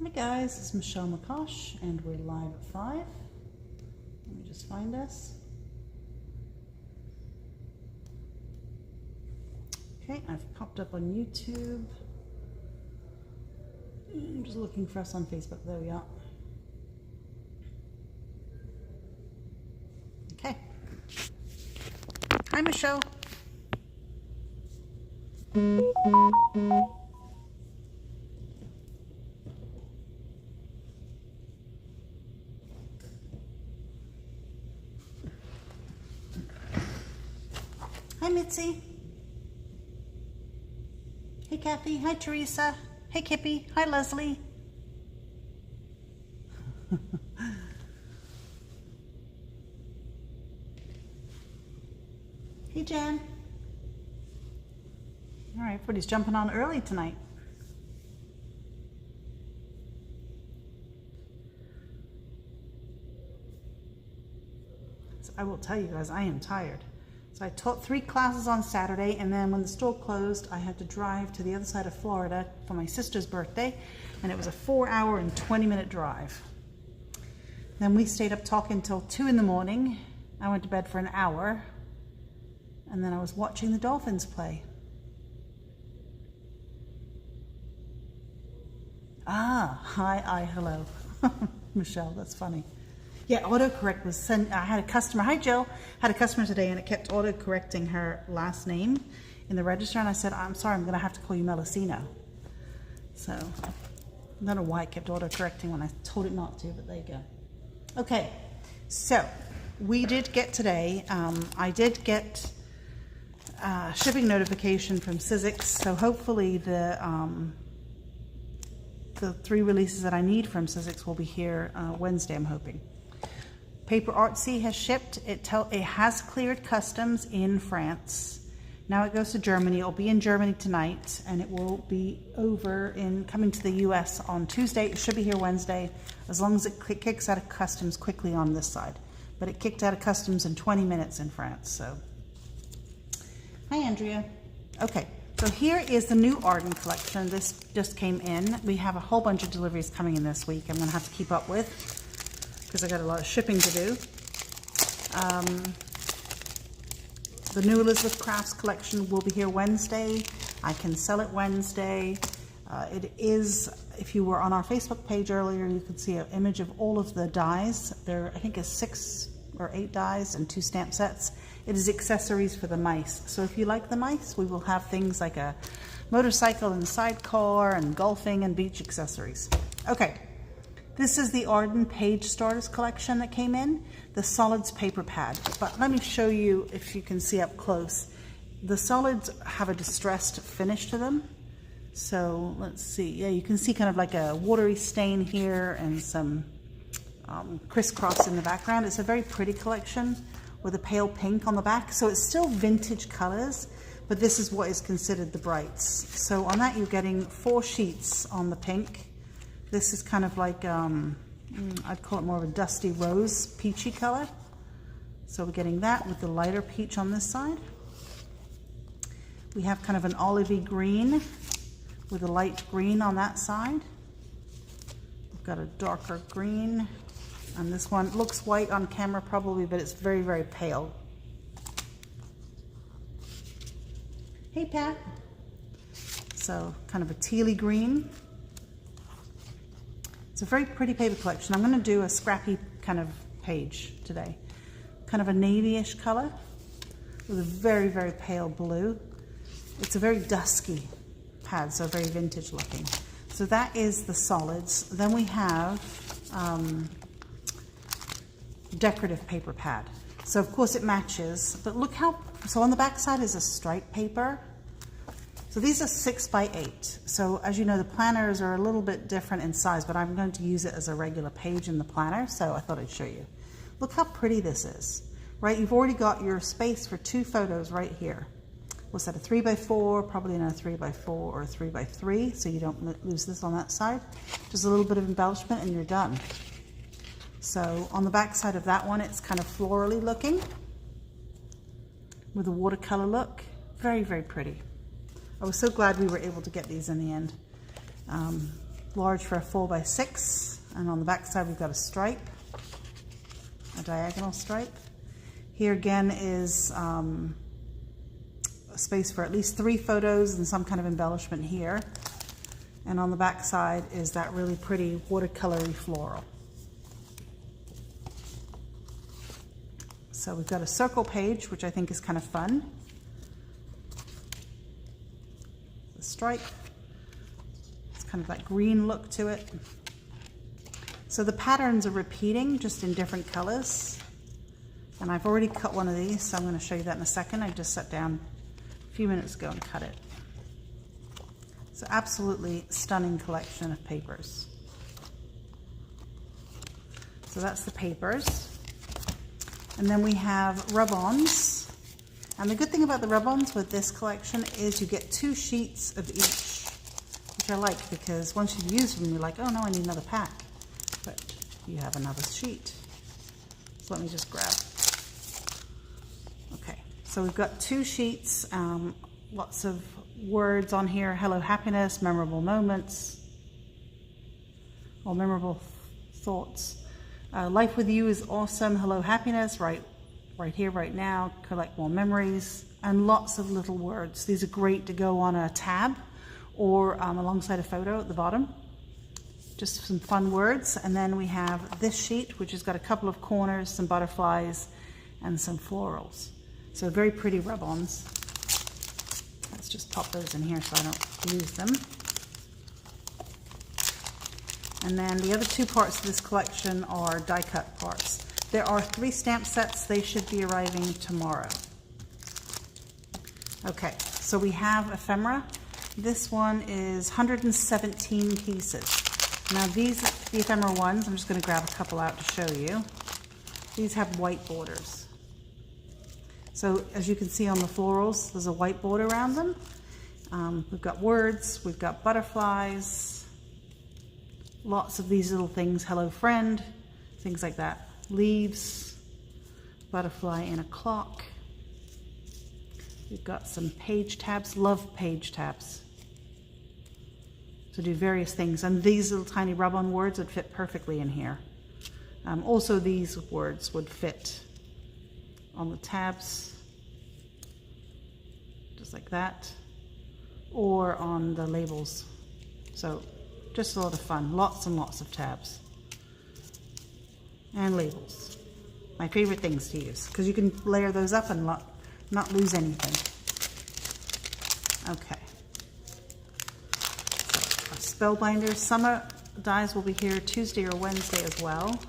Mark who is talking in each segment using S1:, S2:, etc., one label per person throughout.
S1: Hi guys, it's Michelle McCosh and we're live at 5. Let me just find us. Okay, I've popped up on YouTube. I'm just looking for us on Facebook. There we are. Okay. Hi Michelle. Hi Mitzi. Hey Kathy. Hi Teresa. Hey Kippy. Hi Leslie. Hey Jan. All right, everybody's jumping on early tonight. So I will tell you guys, I am tired. So I taught 3 classes on Saturday, and then when the store closed, I had to drive to the other side of Florida for my sister's birthday, and it was a 4-hour and 20-minute drive. Then we stayed up talking till 2 in the morning. I went to bed for an hour, and then I was watching the Dolphins play. Hi, hello. Michelle, that's funny. Yeah, autocorrect was sent. I had a customer, hi Jill, had a customer today and it kept autocorrecting her last name in the register, and I said, I'm sorry, I'm going to have to call you Melicino. So, I don't know why it kept autocorrecting when I told it not to, but there you go. Okay, so we did get today, I did get shipping notification from Sizzix, so hopefully the 3 releases that I need from Sizzix will be here Wednesday, I'm hoping. Paper Artsy has shipped. It has cleared customs in France. Now it goes to Germany. It will be in Germany tonight, and it will be coming to the US on Tuesday. It should be here Wednesday, as long as it kicks out of customs quickly on this side. But it kicked out of customs in 20 minutes in France. So, hi Andrea. Okay, so here is the new Arden collection. This just came in. We have a whole bunch of deliveries coming in this week. I'm going to have to keep up with, because I got a lot of shipping to do. The new Elizabeth Crafts collection will be here Wednesday. I can sell it Wednesday. It is, if you were on our Facebook page earlier, you could see an image of all of the dies. There, I think, is 6 or 8 dies and 2 stamp sets. It is accessories for the mice. So if you like the mice, we will have things like a motorcycle and sidecar and golfing and beach accessories. Okay. This is the Arden Page Starters collection that came in, the solids paper pad. But let me show you, if you can see up close. The solids have a distressed finish to them. So let's see, yeah, you can see kind of like a watery stain here and some crisscross in the background. It's a very pretty collection with a pale pink on the back. So it's still vintage colors, but this is what is considered the brights. So on that, you're getting 4 sheets on the pink. This is kind of like, I'd call it more of a dusty rose, peachy color. So we're getting that with the lighter peach on this side. We have kind of an olivey green with a light green on that side. We've got a darker green. And this one looks white on camera probably, but it's very, very pale. Hey Pat. So kind of a tealy green. It's a very pretty paper collection. I'm going to do a scrappy kind of page today. Kind of a navy-ish color with a very, very pale blue. It's a very dusky pad, so very vintage looking. So that is the solids. Then we have decorative paper pad. So of course it matches, but look how, so on the back side is a stripe paper. So these are 6 by 8. So as you know, the planners are a little bit different in size, but I'm going to use it as a regular page in the planner, so I thought I'd show you. Look how pretty this is, right? You've already got your space for 2 photos right here. What's that, a 3 by 4, probably not a 3 by 4 or a 3 by 3, so you don't lose this on that side. Just a little bit of embellishment and you're done. So on the back side of that one, it's kind of florally looking with a watercolor look. Very, very pretty. I was so glad we were able to get these in the end. large for a 4x6, and on the back side we've got a stripe, a diagonal stripe. Here again is a space for at least 3 photos and some kind of embellishment here. And on the back side is that really pretty watercolory floral. So we've got a circle page, which I think is kind of fun. The stripe. It's kind of that green look to it. So the patterns are repeating, just in different colors. And I've already cut one of these, so I'm going to show you that in a second. I just sat down a few minutes ago and cut it. So absolutely stunning collection of papers. So that's the papers. And then we have rub-ons. And the good thing about the rub-ons with this collection is you get 2 sheets of each, which I like because once you've used them, you're like, oh no, I need another pack. But you have another sheet. So let me just grab. Okay, so we've got 2 sheets, lots of words on here. Hello, happiness, memorable moments, or memorable thoughts. Life with you is awesome. Hello, happiness, right here, right now. Collect more memories, and lots of little words. These are great to go on a tab or alongside a photo at the bottom. Just some fun words. And then we have this sheet, which has got a couple of corners, some butterflies, and some florals. So very pretty rub-ons. Let's just pop those in here so I don't lose them. And then the other 2 parts of this collection are die cut parts. There are 3 stamp sets. They should be arriving tomorrow. Okay, so we have ephemera. This one is 117 pieces. Now these, the ephemera ones, I'm just going to grab a couple out to show you. These have white borders. So as you can see on the florals, there's a white border around them. We've got words, we've got butterflies, lots of these little things, hello friend, things like that. Leaves, butterfly in a clock. We've got some page tabs, love page tabs, to do various things. And these little tiny rub-on words would fit perfectly in here. Also these words would fit on the tabs, just like that, or on the labels. So just a lot of fun, lots and lots of tabs. And labels. My favorite things to use, because you can layer those up and not lose anything. Okay. So our spellbinders, summer dies will be here Tuesday or Wednesday as well.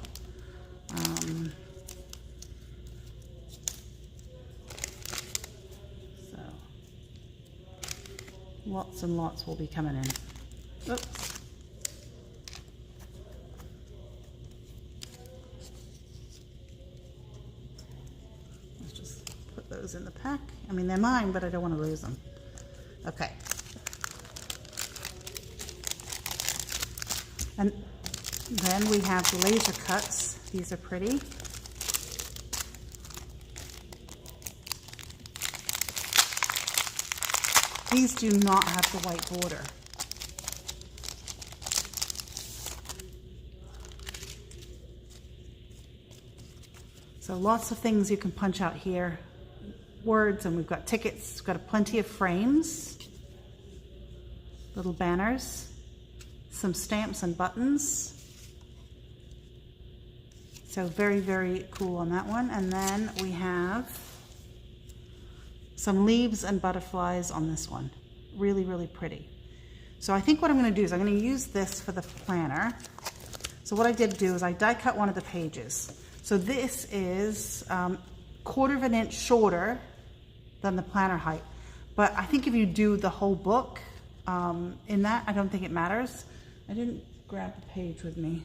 S1: So lots and lots will be coming in. Oops. Those in the pack. I mean, they're mine, but I don't want to lose them. Okay. And then we have the laser cuts. These are pretty. These do not have the white border. So lots of things you can punch out here. Words, and we've got tickets, we've got plenty of frames, little banners, some stamps and buttons. So very, very cool on that one. And then we have some leaves and butterflies on this one. Really, really pretty. So I think what I'm going to do is I'm going to use this for the planner. So what I did do is I die cut one of the pages. So this is 1/4 of an inch shorter than the planner height. But I think if you do the whole book in that, I don't think it matters. I didn't grab the page with me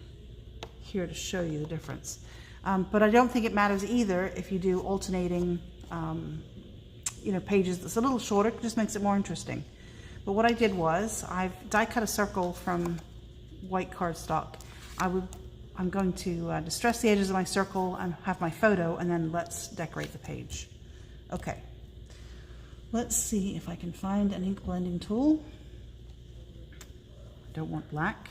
S1: here to show you the difference. But I don't think it matters either if you do alternating pages that's a little shorter. It just makes it more interesting. But what I did was I've die cut a circle from white cardstock. I'm going to distress the edges of my circle and have my photo, and then let's decorate the page. Okay, let's see if I can find an ink blending tool. I don't want black.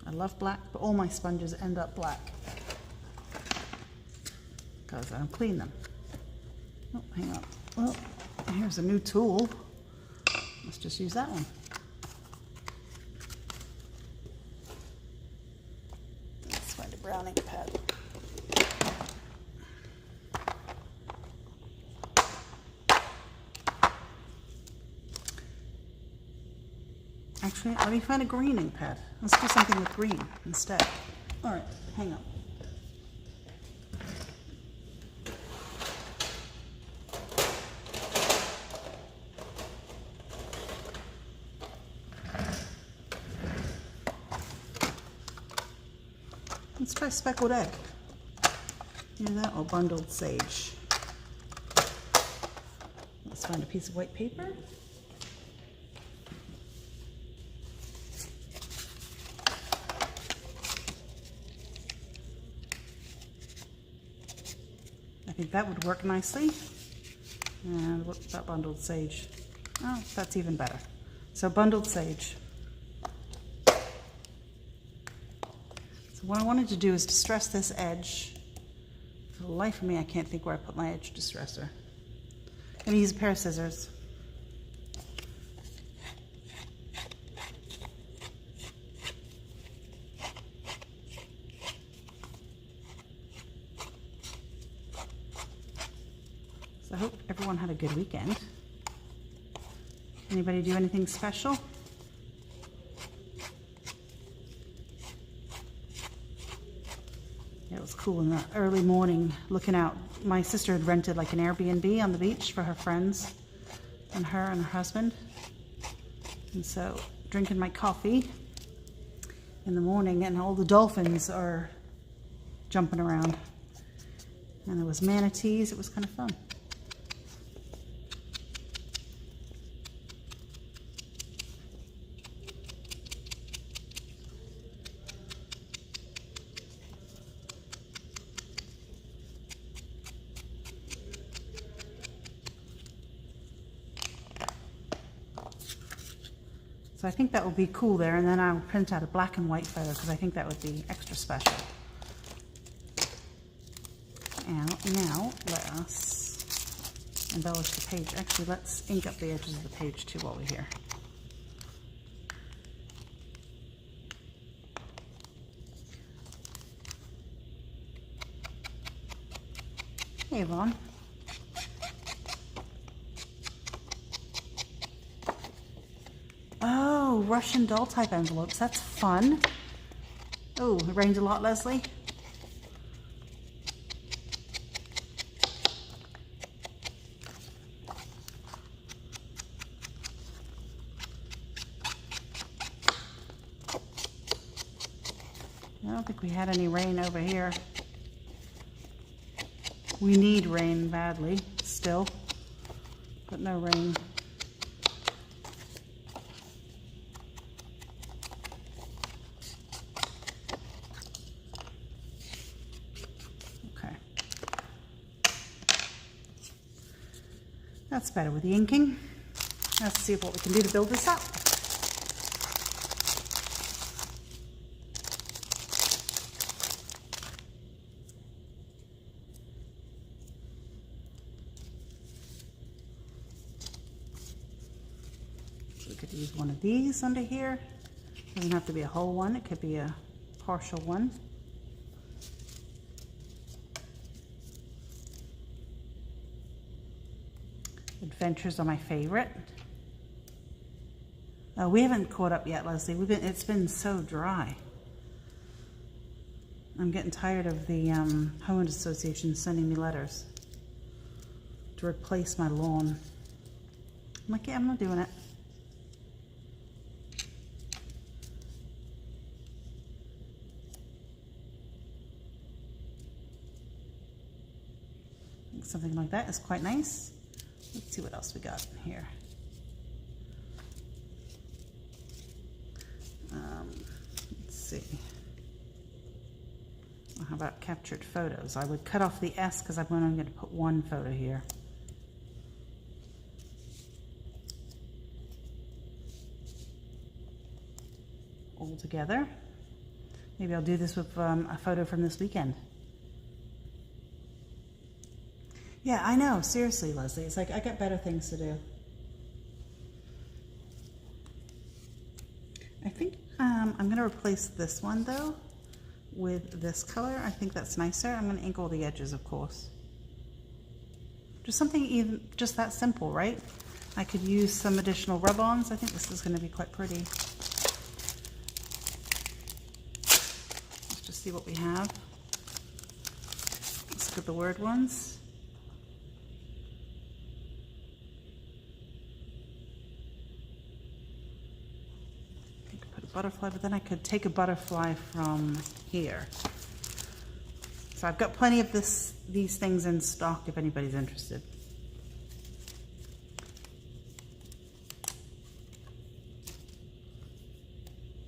S1: I love black, but all my sponges end up black because I don't clean them. Oh, hang on. Well, here's a new tool. Let's just use that one. Let's find a brown ink pad. Actually, let me find a green ink pad. Let's do something with green instead. All right, hang on. Let's try speckled egg. Either that or bundled sage. Let's find a piece of white paper. I think that would work nicely. And what about bundled sage? Oh, that's even better. So bundled sage. So what I wanted to do is distress this edge. For the life of me, I can't think where I put my edge distressor. I'm going to use a pair of scissors. I hope everyone had a good weekend. Anybody do anything special? Yeah, it was cool in the early morning looking out. My sister had rented like an Airbnb on the beach for her friends and her husband. And so drinking my coffee in the morning and all the dolphins are jumping around. And there was manatees. It was kind of fun. So I think that will be cool there, and then I'll print out a black and white photo because I think that would be extra special. And now let us embellish the page. Actually, let's ink up the edges of the page too while we're here. Hey, Yvonne. Oh, Russian doll type envelopes. That's fun. Oh, it rained a lot, Leslie. I don't think we had any rain over here. We need rain badly still, but no rain. That's better with the inking. Let's see what we can do to build this up. So we could use one of these under here. Doesn't have to be a whole one, it could be a partial one. Adventures are my favorite. We haven't caught up yet, Leslie. It's been so dry. I'm getting tired of the homeowners association sending me letters to replace my lawn. I'm like, yeah, I'm not doing it. I think something like that is quite nice. Let's see what else we got here. Let's see. Well, how about captured photos? I would cut off the S because I'm only going to put one photo here. All together. Maybe I'll do this with a photo from this weekend. Yeah, I know. Seriously, Leslie. It's like I got better things to do. I think I'm going to replace this one, though, with this color. I think that's nicer. I'm going to ink all the edges, of course. Just something even, just that simple, right? I could use some additional rub-ons. I think this is going to be quite pretty. Let's just see what we have. Let's look at the word ones. Butterfly, but then I could take a butterfly from here. So I've got plenty of these things in stock if anybody's interested.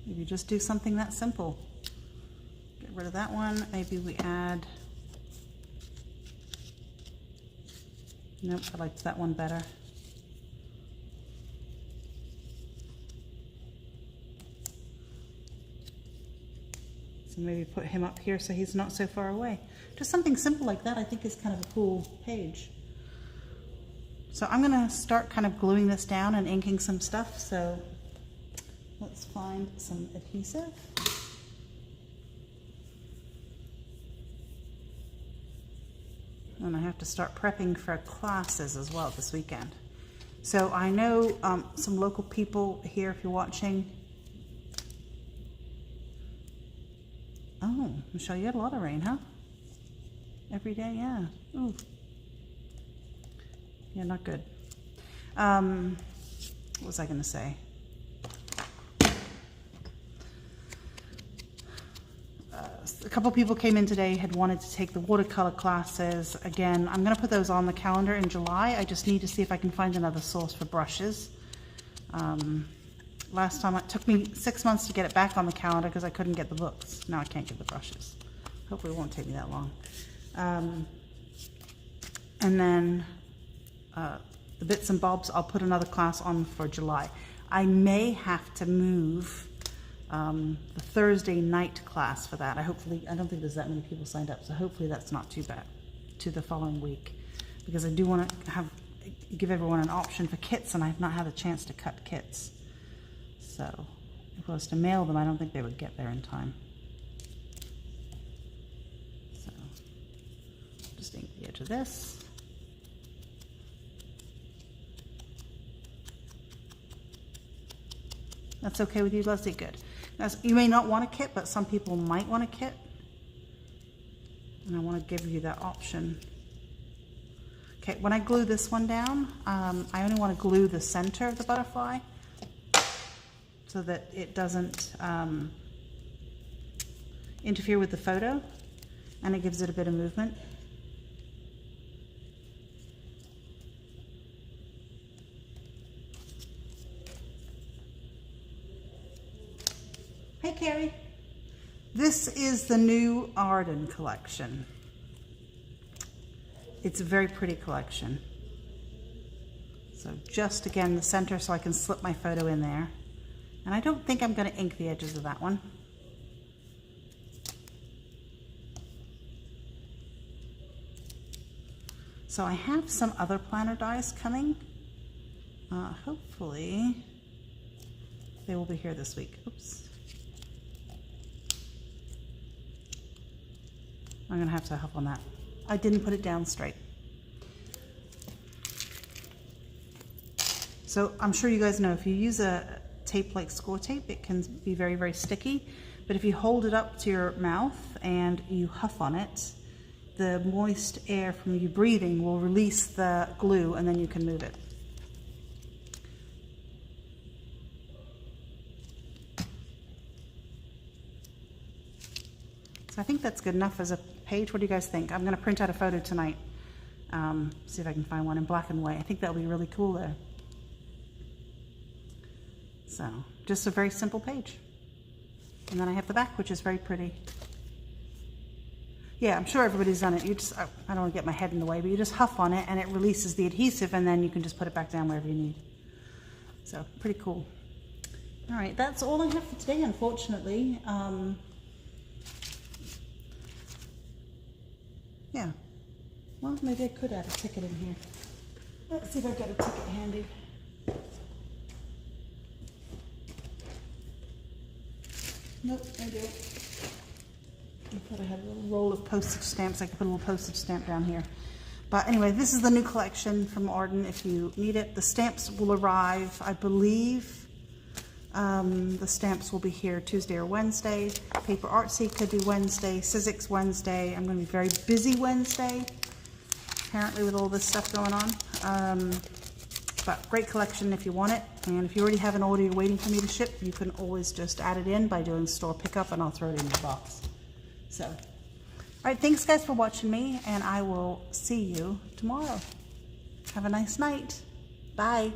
S1: Maybe just do something that simple. Get rid of that one. Maybe we add, nope, I liked that one better. Maybe put him up here so he's not so far away. Just something simple like that I think is kind of a cool page. So I'm gonna start kind of gluing this down and inking some stuff. So let's find some adhesive. And I have to start prepping for classes as well this weekend. So I know some local people here, if you're watching. Oh, Michelle, you had a lot of rain, huh? Every day, yeah. Ooh. Yeah, not good. What was I going to say? A couple people came in today, had wanted to take the watercolor classes. Again, I'm going to put those on the calendar in July. I just need to see if I can find another source for brushes. Last time it took me 6 months to get it back on the calendar because I couldn't get the books. Now I can't get the brushes. Hopefully it won't take me that long. And then the bits and bobs, I'll put another class on for July. I may have to move the Thursday night class for that. I don't think there's that many people signed up, so hopefully that's not too bad, to the following week, because I do want to give everyone an option for kits, and I've not had a chance to cut kits. So if I was to mail them, I don't think they would get there in time. So just ink the edge of this. That's okay with you, Leslie? Good. Now, you may not want a kit, but some people might want a kit. And I want to give you that option. Okay, when I glue this one down, I only want to glue the center of the butterfly, so that it doesn't interfere with the photo, and it gives it a bit of movement. Hey Carrie, this is the new Arden collection. It's a very pretty collection. So just again the center so I can slip my photo in there. And I don't think I'm going to ink the edges of that one. So I have some other planner dies coming. Hopefully they will be here this week. Oops. I'm going to have to help on that. I didn't put it down straight. So I'm sure you guys know if you use a tape like score tape, it can be very, very sticky. But if you hold it up to your mouth and you huff on it, the moist air from you breathing will release the glue, and then you can move it. So I think that's good enough as a page. What do you guys think? I'm going to print out a photo tonight. See if I can find one in black and white. I think that'll be really cool there. So just a very simple page. And then I have the back, which is very pretty. Yeah, I'm sure everybody's done it. You just, I don't want to get my head in the way, but you just huff on it and it releases the adhesive, and then you can just put it back down wherever you need. So pretty cool. All right, that's all I have for today, unfortunately. Yeah. Well, maybe I could add a ticket in here. Let's see if I've got a ticket handy. Nope, I don't. I thought I had a little roll of postage stamps. I could put a little postage stamp down here. But anyway, this is the new collection from Arden if you need it. The stamps will arrive, I believe. The stamps will be here Tuesday or Wednesday. Paper Artsy could be Wednesday. Sizzix Wednesday. I'm going to be very busy Wednesday, apparently, with all this stuff going on. But great collection if you want it. And if you already have an order you're waiting for me to ship, you can always just add it in by doing store pickup, and I'll throw it in your box. So, all right, thanks guys for watching me, and I will see you tomorrow. Have a nice night. Bye.